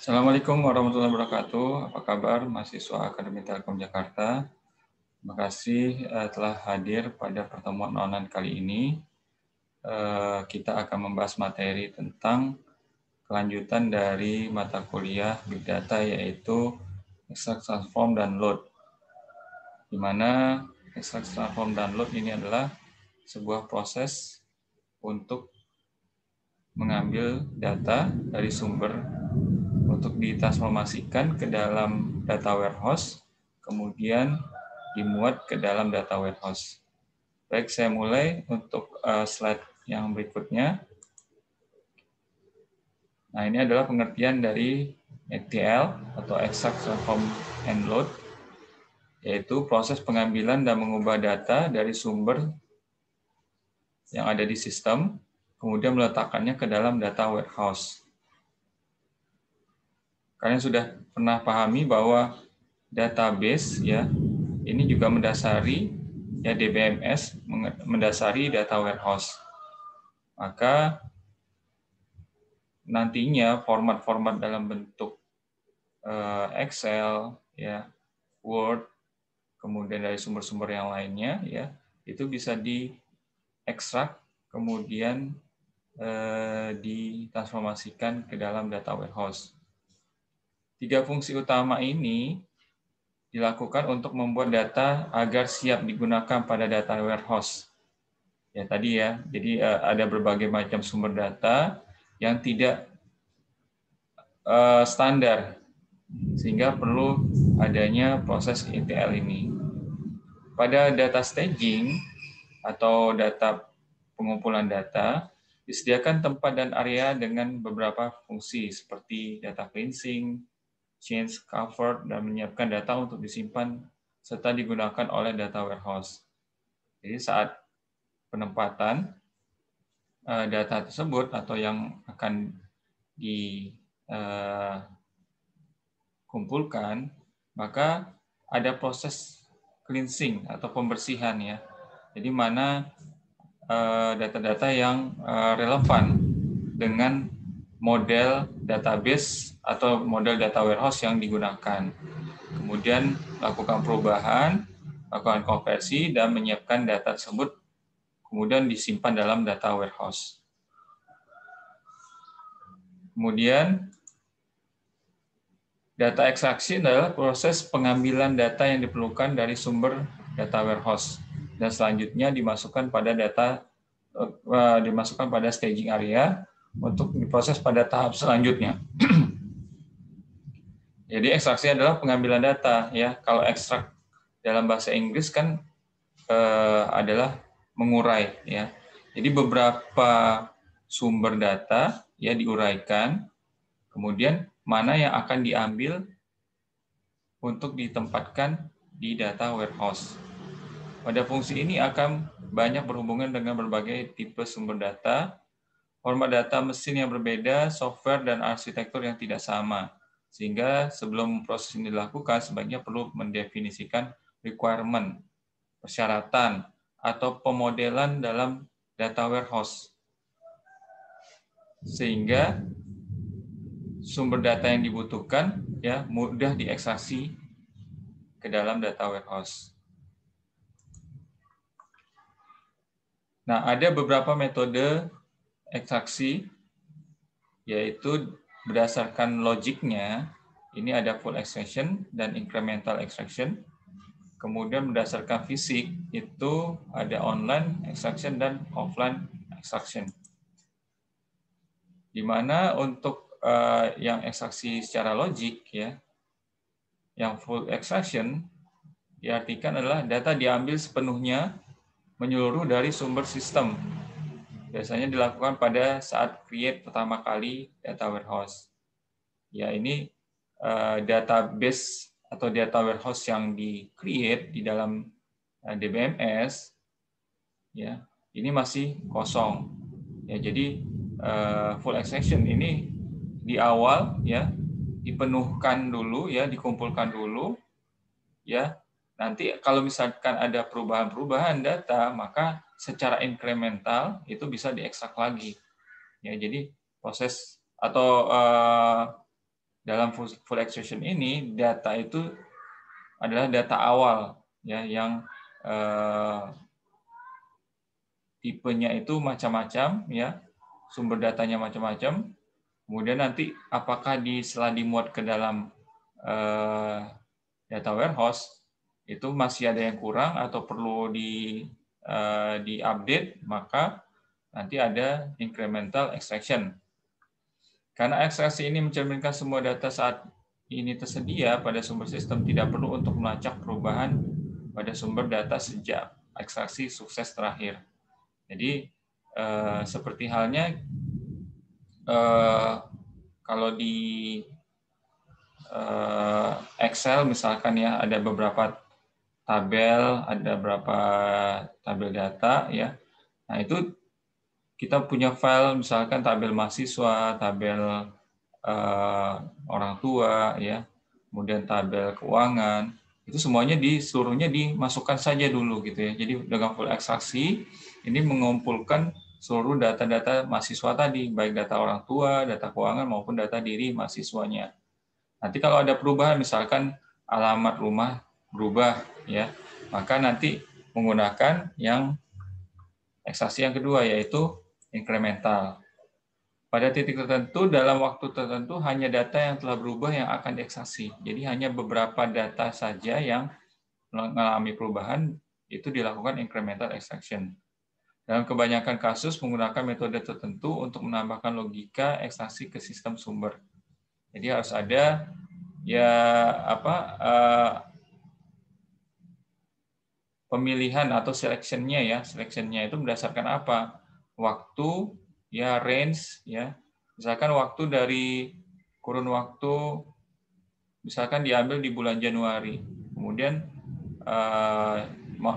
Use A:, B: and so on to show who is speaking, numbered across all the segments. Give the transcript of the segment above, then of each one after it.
A: Assalamualaikum warahmatullahi wabarakatuh. Apa kabar mahasiswa Akademi Telkom Jakarta? Terima kasih telah hadir pada pertemuan online kali ini. Kita akan membahas materi tentang kelanjutan dari mata kuliah Big Data, yaitu Extract, Transform, dan Load. Di mana Extract, Transform, dan Load ini adalah sebuah proses untuk mengambil data dari sumber untuk ditransformasikan ke dalam data warehouse, kemudian dimuat ke dalam data warehouse. Baik, saya mulai untuk slide yang berikutnya. Nah, ini adalah pengertian dari ETL atau Extract, Transform, and Load, yaitu proses pengambilan dan mengubah data dari sumber yang ada di sistem, kemudian meletakkannya ke dalam data warehouse. Kalian sudah pernah pahami bahwa database ya ini juga mendasari ya DBMS mendasari data warehouse. Maka nantinya format-format dalam bentuk Excel ya, Word, kemudian dari sumber-sumber yang lainnya ya, itu bisa diekstrak kemudian ditransformasikan ke dalam data warehouse. 3 fungsi utama ini dilakukan untuk membuat data agar siap digunakan pada data warehouse. Ya tadi ya, jadi ada berbagai macam sumber data yang tidak standar, sehingga perlu adanya proses ETL ini. Pada data staging atau data pengumpulan data, disediakan tempat dan area dengan beberapa fungsi seperti data cleansing, change, cover, dan menyiapkan data untuk disimpan serta digunakan oleh data warehouse. Jadi saat penempatan data tersebut atau yang akan dikumpulkan, maka ada proses cleansing atau pembersihan ya. Jadi mana data-data yang relevan dengan model database atau model data warehouse yang digunakan. Kemudian lakukan perubahan, lakukan konversi, dan menyiapkan data tersebut kemudian disimpan dalam data warehouse. Kemudian data extraction adalah proses pengambilan data yang diperlukan dari sumber data warehouse dan selanjutnya dimasukkan pada staging area untuk diproses pada tahap selanjutnya. Jadi ekstraksi adalah pengambilan data ya. Kalau ekstrak dalam bahasa Inggris kan adalah mengurai ya. Jadi beberapa sumber data ya diuraikan, kemudian mana yang akan diambil untuk ditempatkan di data warehouse. Pada fungsi ini akan banyak berhubungan dengan berbagai tipe sumber data, format data mesin yang berbeda, software dan arsitektur yang tidak sama. Sehingga sebelum proses ini dilakukan, sebaiknya perlu mendefinisikan requirement, persyaratan, atau pemodelan dalam data warehouse. Sehingga sumber data yang dibutuhkan ya mudah diekstraksi ke dalam data warehouse. Nah, ada beberapa metode ekstraksi, yaitu berdasarkan logiknya, ini ada full extraction dan incremental extraction. Kemudian berdasarkan fisik, itu ada online extraction dan offline extraction. Di mana untuk yang ekstraksi secara logik, ya, yang full extraction diartikan adalah data diambil sepenuhnya menyeluruh dari sumber sistem. Biasanya dilakukan pada saat create pertama kali data warehouse. Ya, ini database atau data warehouse yang di-create di dalam DBMS, ya, ini masih kosong. Ya, jadi full extraction ini di awal ya dipenuhkan dulu ya, dikumpulkan dulu ya. Nanti kalau misalkan ada perubahan-perubahan data, maka secara incremental itu bisa diekstrak lagi. Ya, jadi proses atau dalam full extraction ini data itu adalah data awal ya yang tipenya itu macam-macam ya, sumber datanya macam-macam. Kemudian nanti apakah setelah dimuat ke dalam data warehouse itu masih ada yang kurang atau perlu di-update, maka nanti ada incremental extraction. Karena ekstraksi ini mencerminkan semua data saat ini tersedia pada sumber sistem, tidak perlu untuk melacak perubahan pada sumber data sejak ekstraksi sukses terakhir. Jadi seperti halnya kalau di Excel misalkan ya, ada beberapa tabel, ada beberapa tabel data ya. Nah, itu kita punya file misalkan tabel mahasiswa, tabel orang tua ya, kemudian tabel keuangan, itu semuanya seluruhnya dimasukkan saja dulu gitu ya. Jadi dengan full ekstraksi ini mengumpulkan seluruh data-data mahasiswa tadi, baik data orang tua, data keuangan maupun data diri mahasiswanya. Nanti kalau ada perubahan misalkan alamat rumah berubah ya, maka nanti menggunakan yang ekstraksi yang kedua yaitu incremental. Pada titik tertentu, dalam waktu tertentu, hanya data yang telah berubah yang akan diekstraksi. Jadi hanya beberapa data saja yang mengalami perubahan, itu dilakukan incremental extraction. Dalam kebanyakan kasus, menggunakan metode tertentu untuk menambahkan logika ekstraksi ke sistem sumber. Jadi harus ada ya pemilihan atau selection-nya ya. Selection-nya itu berdasarkan apa? Waktu, ya range ya, misalkan waktu dari kurun waktu misalkan diambil di bulan Januari, kemudian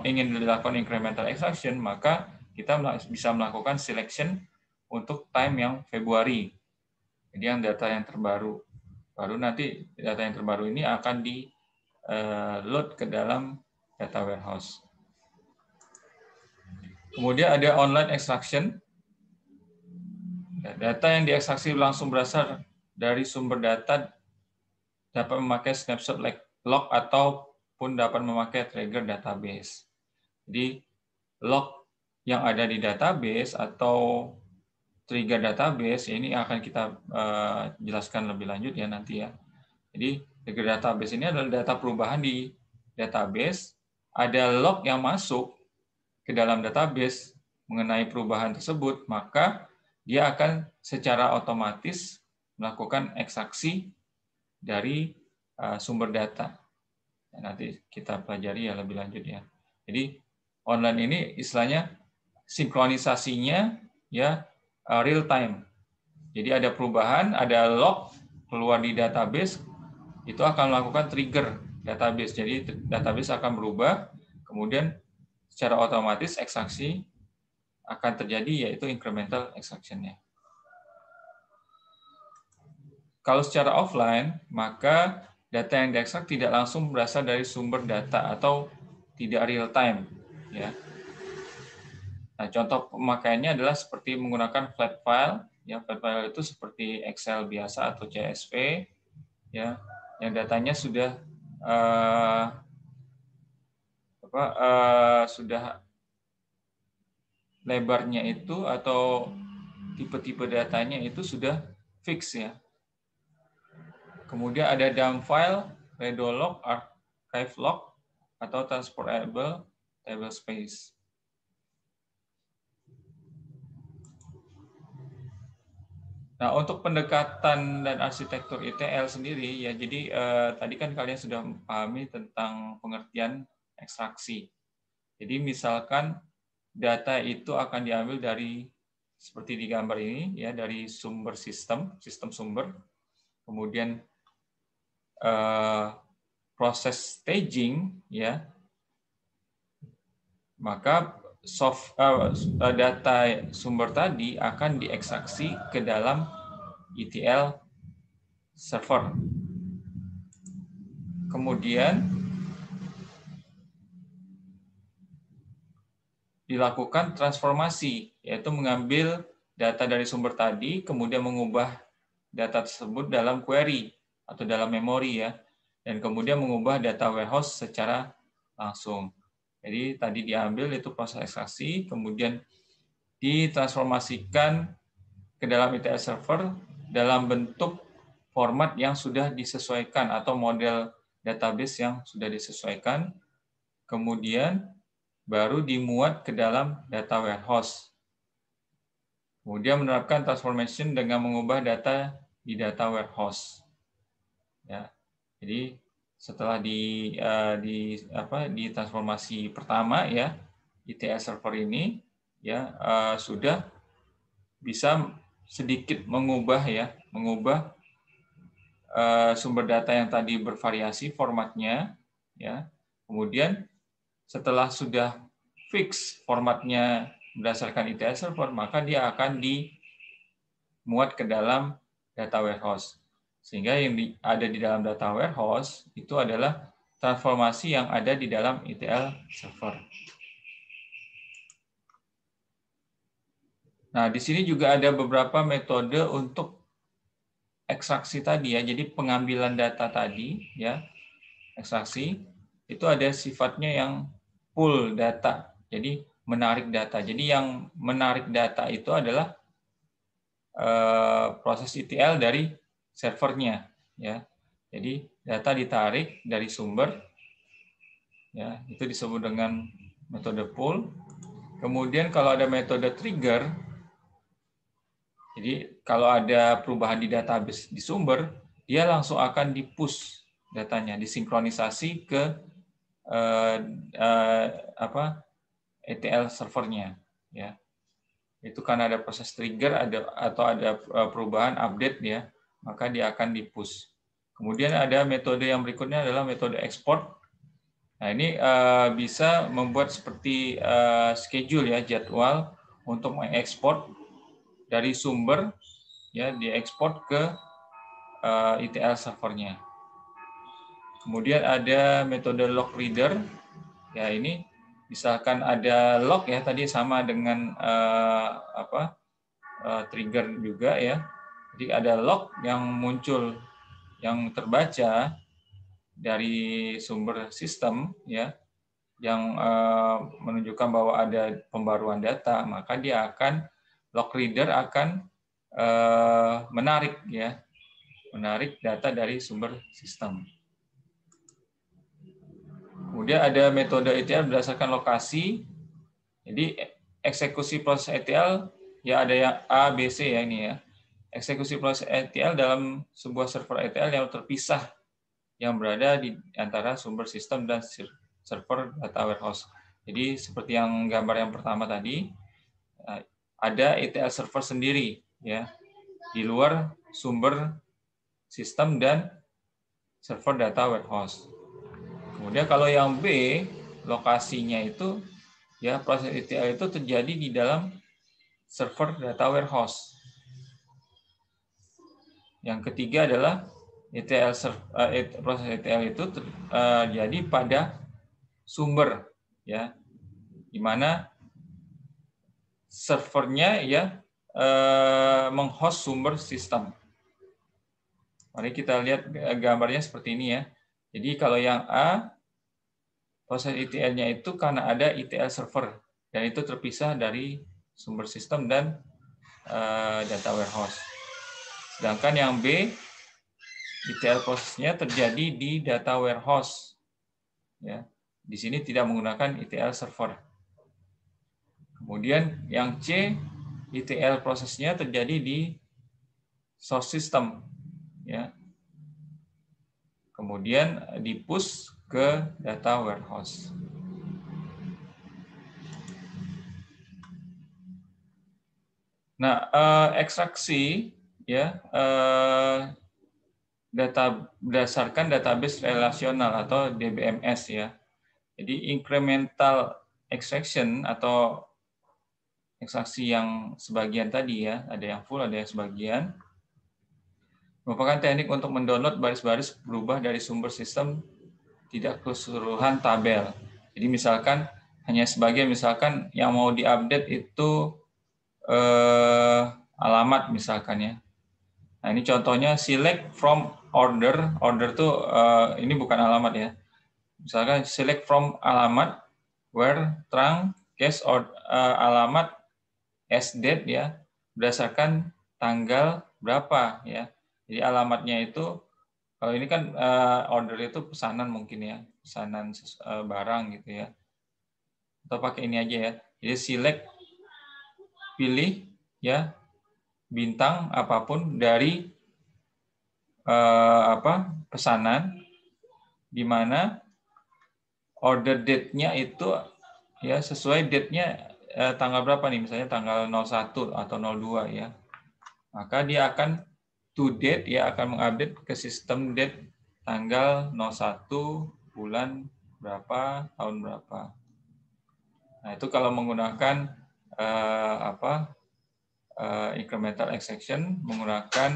A: ingin dilakukan incremental extraction, maka kita bisa melakukan selection untuk time yang Februari, jadi yang data yang terbaru. Baru nanti data yang terbaru ini akan di load ke dalam data warehouse. Kemudian ada online extraction. Data yang diekstraksi langsung berasal dari sumber data dapat memakai snapshot log ataupun dapat memakai trigger database. Jadi log yang ada di database atau trigger database ini akan kita jelaskan lebih lanjut ya nanti ya. Jadi trigger database ini adalah data perubahan di database, ada log yang masuk ke dalam database mengenai perubahan tersebut, maka dia akan secara otomatis melakukan ekstraksi dari sumber data. Nanti kita pelajari ya lebih lanjut ya. Jadi online ini istilahnya sinkronisasinya ya real time. Jadi ada perubahan, ada log keluar di database, itu akan melakukan trigger database. Jadi database akan berubah, kemudian secara otomatis ekstraksi akan terjadi, yaitu incremental extraction-nya. Kalau secara offline, maka data yang diekstrak tidak langsung berasal dari sumber data atau tidak real time. Ya. Nah, contoh pemakaiannya adalah seperti menggunakan flat file. Ya, flat file itu seperti Excel biasa atau CSV, ya, yang datanya sudah sudah lebarnya itu atau tipe-tipe datanya itu sudah fix ya. Kemudian ada dump file, redo log, archive log, atau transportable table space. Nah, untuk pendekatan dan arsitektur ETL sendiri ya, jadi tadi kan kalian sudah memahami tentang pengertian ekstraksi. Jadi misalkan data itu akan diambil dari seperti di gambar ini ya, dari sumber sistem sumber, kemudian proses staging ya, maka data sumber tadi akan diekstraksi ke dalam ETL server. Kemudian dilakukan transformasi, yaitu mengambil data dari sumber tadi, kemudian mengubah data tersebut dalam query. atau dalam memori ya, dan kemudian mengubah data warehouse secara langsung. Jadi tadi diambil itu proses ekstraksi, kemudian ditransformasikan ke dalam ETL server dalam bentuk format yang sudah disesuaikan atau model database yang sudah disesuaikan, kemudian baru dimuat ke dalam data warehouse. Kemudian menerapkan transformation dengan mengubah data di data warehouse. Ya, jadi setelah di transformasi pertama ya, ETL server ini ya sudah bisa sedikit mengubah sumber data yang tadi bervariasi formatnya ya. Kemudian setelah sudah fix formatnya berdasarkan ETL server, maka dia akan dimuat ke dalam data warehouse. Sehingga yang ada di dalam data warehouse itu adalah transformasi yang ada di dalam ETL server. Nah, di sini juga ada beberapa metode untuk ekstraksi tadi ya. Jadi pengambilan data tadi ya, ekstraksi itu ada sifatnya yang pull data. Jadi menarik data. Jadi yang menarik data itu adalah proses ETL dari servernya ya. Jadi data ditarik dari sumber ya, itu disebut dengan metode pull. Kemudian kalau ada metode trigger, jadi kalau ada perubahan di database di sumber, dia langsung akan di-push datanya, disinkronisasi ke ETL servernya ya. Itu kan ada proses trigger atau ada perubahan update ya, maka dia akan di-push. Kemudian ada metode yang berikutnya adalah metode export. Nah, ini bisa membuat seperti schedule ya, jadwal untuk mengekspor dari sumber ya, diekspor ke ETL servernya. Kemudian ada metode log reader. Ya, ini misalkan ada log ya, tadi sama dengan trigger juga ya. Jadi ada log yang muncul, yang terbaca dari sumber sistem ya, yang menunjukkan bahwa ada pembaruan data, maka dia akan log reader akan menarik data dari sumber sistem. Kemudian ada metode ETL berdasarkan lokasi. Jadi eksekusi proses ETL ya ada yang A, B, C ya ini ya. Eksekusi proses ETL dalam sebuah server ETL yang terpisah yang berada di antara sumber sistem dan server data warehouse. Jadi seperti yang gambar yang pertama tadi, ada ETL server sendiri ya di luar sumber sistem dan server data warehouse. Kemudian kalau yang B, lokasinya itu ya proses ETL itu terjadi di dalam server data warehouse. Yang ketiga adalah proses ETL itu terjadi pada sumber ya, di mana servernya ya menghost sumber sistem. Mari kita lihat gambarnya seperti ini ya. Jadi kalau yang A, proses ETL-nya itu karena ada ETL server dan itu terpisah dari sumber sistem dan data warehouse. Sedangkan yang B, ETL prosesnya terjadi di data warehouse. Ya, di sini tidak menggunakan ETL server. Kemudian yang C, ETL prosesnya terjadi di source system. Ya. Kemudian di-push ke data warehouse. Nah, ekstraksi ya data berdasarkan database relasional atau DBMS ya. Jadi incremental extraction atau ekstraksi yang sebagian tadi ya, ada yang full, ada yang sebagian, merupakan teknik untuk mendownload baris-baris berubah dari sumber sistem tidak keseluruhan tabel. Jadi misalkan hanya sebagian, misalkan yang mau diupdate itu alamat misalkan ya. Nah, ini contohnya select from order. Order tuh ini bukan alamat ya. Misalkan select from alamat where trunk case or alamat as date ya, berdasarkan tanggal berapa ya. Jadi alamatnya itu kalau ini kan order itu pesanan mungkin ya, pesanan barang gitu ya. Atau pakai ini aja ya. Jadi select, pilih ya bintang apapun dari pesanan di mana order date-nya itu ya sesuai date-nya tanggal berapa nih, misalnya tanggal 01 atau 02 ya. Maka dia akan to date ya, akan mengupdate ke sistem date tanggal 01 bulan berapa, tahun berapa. Nah, itu kalau menggunakan incremental exception menggunakan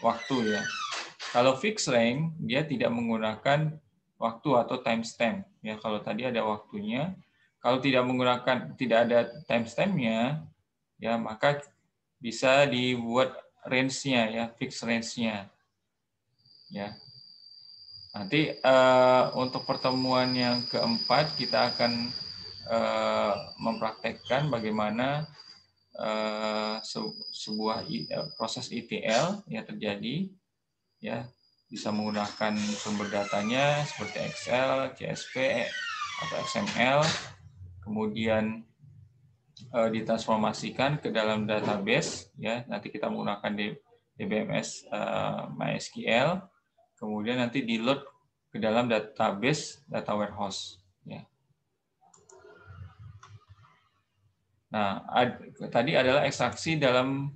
A: waktu ya. Kalau fixed range dia tidak menggunakan waktu atau timestamp ya. Kalau tadi ada waktunya, kalau tidak ada timestampnya ya, maka bisa dibuat range-nya ya, fixed range-nya ya. Nanti untuk pertemuan yang keempat kita akan mempraktekkan bagaimana sebuah proses ETL ya terjadi ya, bisa menggunakan sumber datanya seperti Excel, CSV atau XML, kemudian ditransformasikan ke dalam database ya, nanti kita menggunakan DBMS MySQL, kemudian nanti di load ke dalam database data warehouse ya. Nah, tadi adalah ekstraksi dalam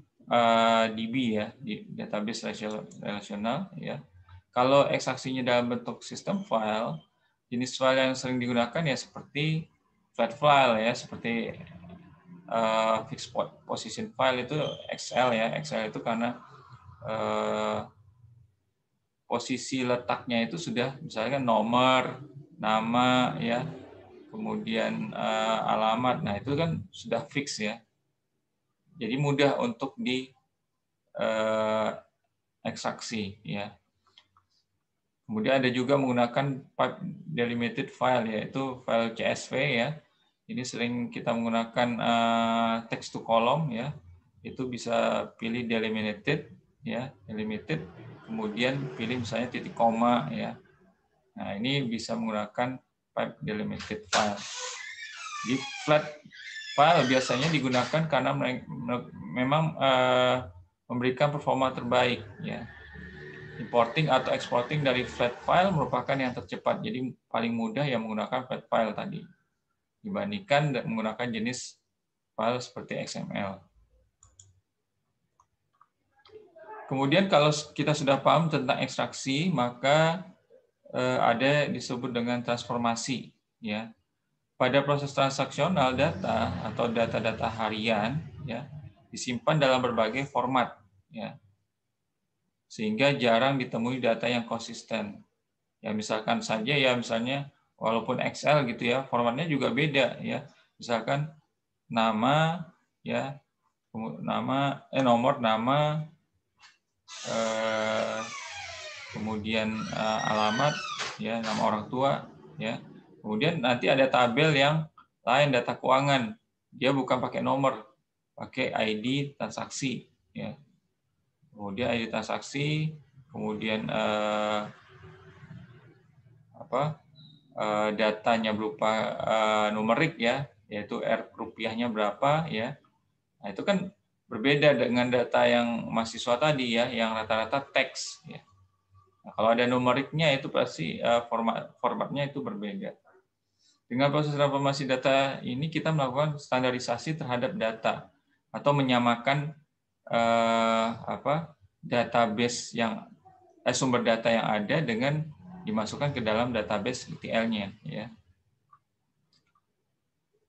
A: DB ya, di database relasional ya. Kalau ekstraksinya dalam bentuk sistem file, jenis file yang sering digunakan ya seperti flat file ya, seperti fixed position file itu Excel ya. Excel itu karena posisi letaknya itu sudah misalnya nomor, nama ya, kemudian alamat. Nah, itu kan sudah fix ya. Jadi mudah untuk di ekstraksi ya. Kemudian ada juga menggunakan pipe delimited file, yaitu file CSV ya. Ini sering kita menggunakan text to column ya. Itu bisa pilih delimited ya, delimited. Kemudian pilih misalnya titik koma ya. Nah, ini bisa menggunakan pipe delimited file. Di flat file biasanya digunakan karena memang memberikan performa terbaik ya. Importing atau exporting dari flat file merupakan yang tercepat. Jadi paling mudah yang menggunakan flat file tadi dibandingkan menggunakan jenis file seperti XML. Kemudian kalau kita sudah paham tentang ekstraksi, maka ada disebut dengan transformasi ya. Pada proses transaksional data atau data-data harian ya disimpan dalam berbagai format ya. Sehingga jarang ditemui data yang konsisten. Ya misalkan saja ya, misalnya walaupun Excel gitu ya, formatnya juga beda ya. Misalkan nama ya, nomor, nama, kemudian alamat ya, nama orang tua ya. Kemudian nanti ada tabel yang lain, data keuangan. Dia bukan pakai nomor, pakai ID transaksi ya. Kemudian ID transaksi, kemudian datanya berupa numerik ya, yaitu rupiahnya berapa ya. Nah, itu kan berbeda dengan data yang mahasiswa tadi ya, yang rata-rata teks ya. Nah, kalau ada numeriknya itu pasti formatnya itu berbeda. Dengan proses transformasi data ini kita melakukan standarisasi terhadap data atau menyamakan database yang sumber data yang ada dengan dimasukkan ke dalam database ETL-nya ya.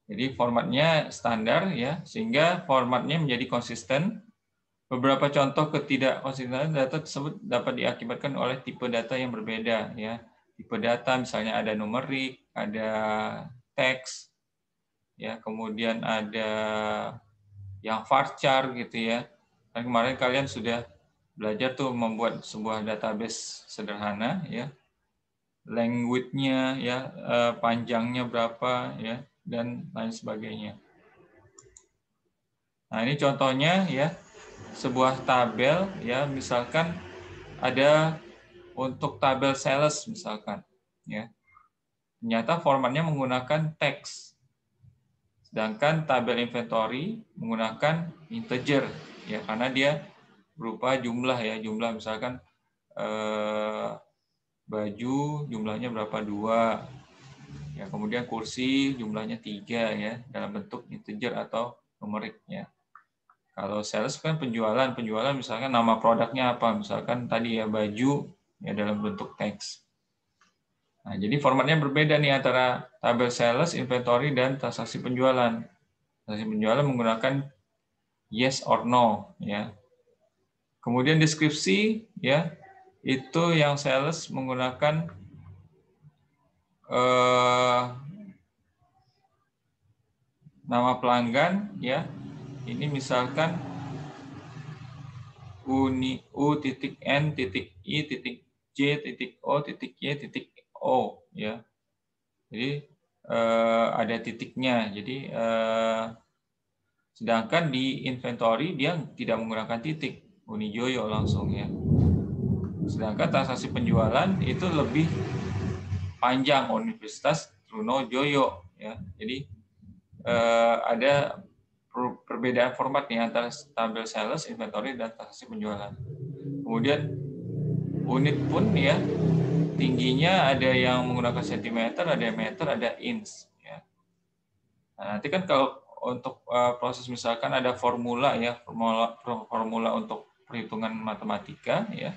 A: Jadi formatnya standar ya, sehingga formatnya menjadi konsisten. Beberapa contoh ketidakkonsistenan data tersebut dapat diakibatkan oleh tipe data yang berbeda ya. Tipe data misalnya ada numerik, ada teks ya, kemudian ada yang varchar gitu ya. Kan kemarin kalian sudah belajar tuh membuat sebuah database sederhana ya. Language-nya ya, panjangnya berapa ya, dan lain sebagainya. Nah, ini contohnya ya, sebuah tabel ya, misalkan ada untuk tabel sales misalkan ya. Ternyata formatnya menggunakan teks. Sedangkan tabel inventory menggunakan integer ya, karena dia berupa jumlah ya, jumlah misalkan baju jumlahnya berapa, 2 ya, kemudian kursi jumlahnya 3 ya, dalam bentuk integer atau numerik ya. Kalau sales kan penjualan misalkan nama produknya apa, misalkan tadi ya baju ya, dalam bentuk teks. Nah, jadi formatnya berbeda nih antara tabel sales, inventory, dan transaksi penjualan. Transaksi penjualan menggunakan yes or no ya. Kemudian deskripsi ya, itu yang sales menggunakan nama pelanggan ya. Ini misalkan U.N.I.J.O.Y.O ya. Jadi ada titiknya. Jadi sedangkan di inventory dia tidak menggunakan titik, Unijoyo langsung ya. Sedangkan transaksi penjualan itu lebih panjang, Universitas Trunojoyo ya. Jadi ada perbedaan format nih antara tabel sales, inventory, dan transaksi penjualan. Kemudian unit pun ya, tingginya ada yang menggunakan sentimeter, ada yang meter, ada inch ya. Nah, nanti kan kalau untuk proses misalkan ada formula ya, formula untuk perhitungan matematika ya.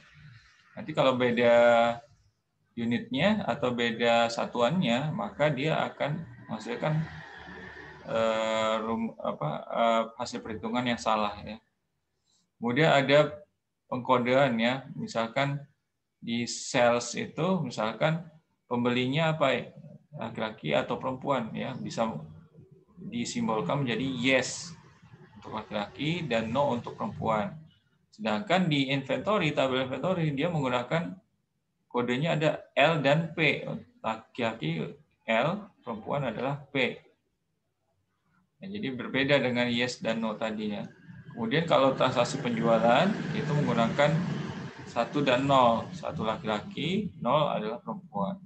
A: Nanti kalau beda unitnya atau beda satuannya, maka dia akan menghasilkan hasil perhitungan yang salah ya. Kemudian ada pengkodean ya, misalkan di sales itu misalkan pembelinya apa ya, laki-laki atau perempuan ya, bisa disimbolkan menjadi yes untuk laki-laki dan no untuk perempuan. Sedangkan di inventory, tabel inventory dia menggunakan kodenya ada L dan P. Laki-laki L, perempuan adalah P. Nah, jadi berbeda dengan yes dan no tadinya. Kemudian kalau transaksi penjualan itu menggunakan 1 dan 0. 1 laki-laki, 0 adalah perempuan.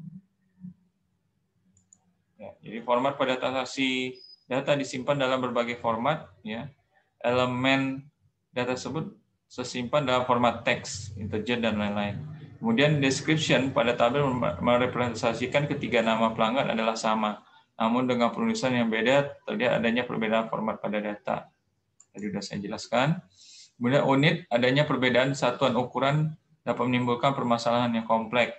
A: Ya, jadi format pada transaksi data disimpan dalam berbagai format. Ya. Elemen data tersebut tersimpan dalam format teks, integer, dan lain-lain. Kemudian description pada tabel merepresentasikan ketiga nama pelanggan adalah sama. Namun dengan penulisan yang beda, terlihat adanya perbedaan format pada data. Tadi sudah saya jelaskan. Kemudian unit, adanya perbedaan satuan ukuran dapat menimbulkan permasalahan yang kompleks.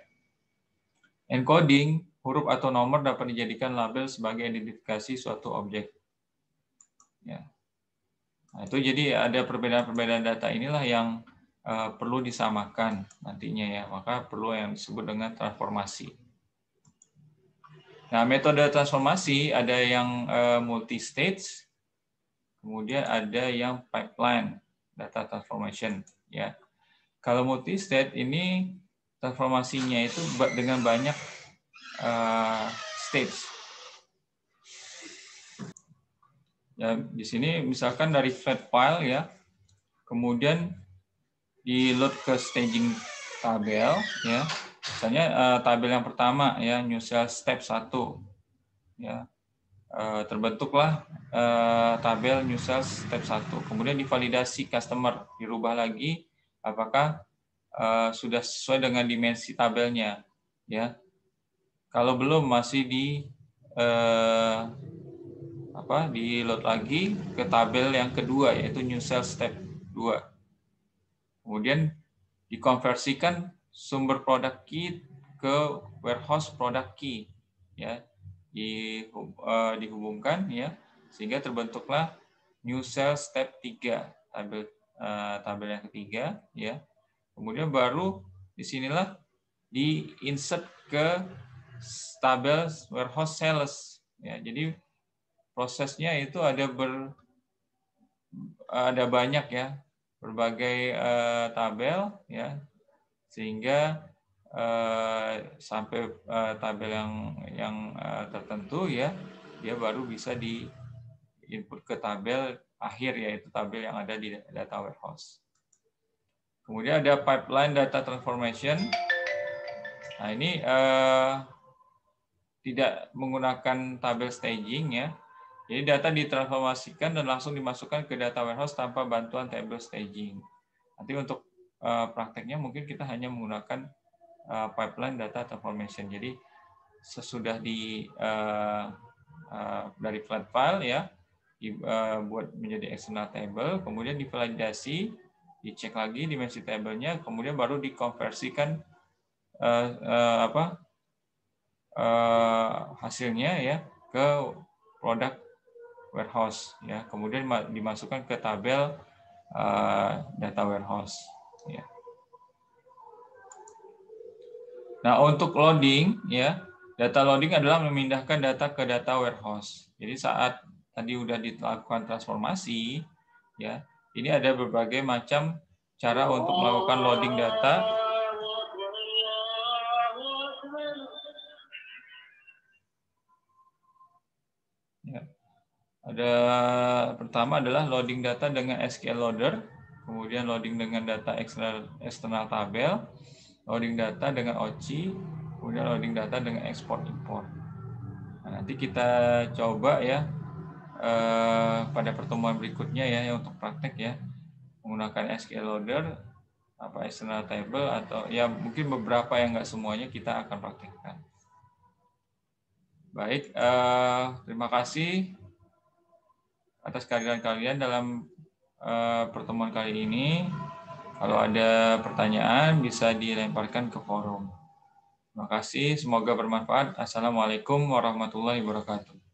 A: Encoding, huruf atau nomor dapat dijadikan label sebagai identifikasi suatu objek. Ya. Nah, itu jadi ada perbedaan-perbedaan data inilah yang perlu disamakan nantinya ya. Maka perlu yang disebut dengan transformasi. Nah, metode transformasi ada yang multi-stage, kemudian ada yang pipeline data transformation ya. Kalau multi-stage ini transformasinya itu dengan banyak stage. Ya, di sini misalkan dari flat file ya, kemudian di load ke staging tabel ya. Misalnya tabel yang pertama ya, new sales step 1 ya. Terbentuklah tabel new sales step 1. Kemudian divalidasi customer, dirubah lagi apakah sudah sesuai dengan dimensi tabelnya ya. Kalau belum masih di load lagi ke tabel yang kedua yaitu new sales step 2. Kemudian dikonversikan sumber product key ke warehouse product key ya. Dihubungkan ya sehingga terbentuklah new sales step 3, tabel yang ketiga ya. Kemudian baru disinilah di insert ke tabel warehouse sales ya. Jadi prosesnya itu ada banyak ya. berbagai tabel ya, sehingga sampai tabel yang tertentu ya, dia baru bisa di input ke tabel akhir, yaitu tabel yang ada di data warehouse. Kemudian ada pipeline data transformation. Nah, ini tidak menggunakan tabel staging ya. Jadi data ditransformasikan dan langsung dimasukkan ke data warehouse tanpa bantuan table staging. Nanti untuk prakteknya mungkin kita hanya menggunakan pipeline data transformation. Jadi sesudah dari flat file ya, dibuat menjadi external table, kemudian divalidasi, dicek lagi dimensi tabelnya, kemudian baru dikonversikan hasilnya ya ke produk warehouse ya, kemudian dimasukkan ke tabel data warehouse ya. Nah, untuk loading ya, data loading adalah memindahkan data ke data warehouse. Jadi saat tadi udah dilakukan transformasi ya, ini ada berbagai macam cara untuk melakukan loading data. Ya. Ada pertama adalah loading data dengan SQL loader, kemudian loading dengan data external tabel, loading data dengan OCI, kemudian loading data dengan export import. Nah, nanti kita coba ya pada pertemuan berikutnya ya untuk praktek ya, menggunakan SQL loader, external table, atau ya mungkin beberapa yang nggak semuanya kita akan praktekkan. Baik, terima kasih atas kehadiran kalian dalam pertemuan kali ini. Kalau ada pertanyaan bisa dilemparkan ke forum. Terima kasih, semoga bermanfaat. Assalamualaikum warahmatullahi wabarakatuh.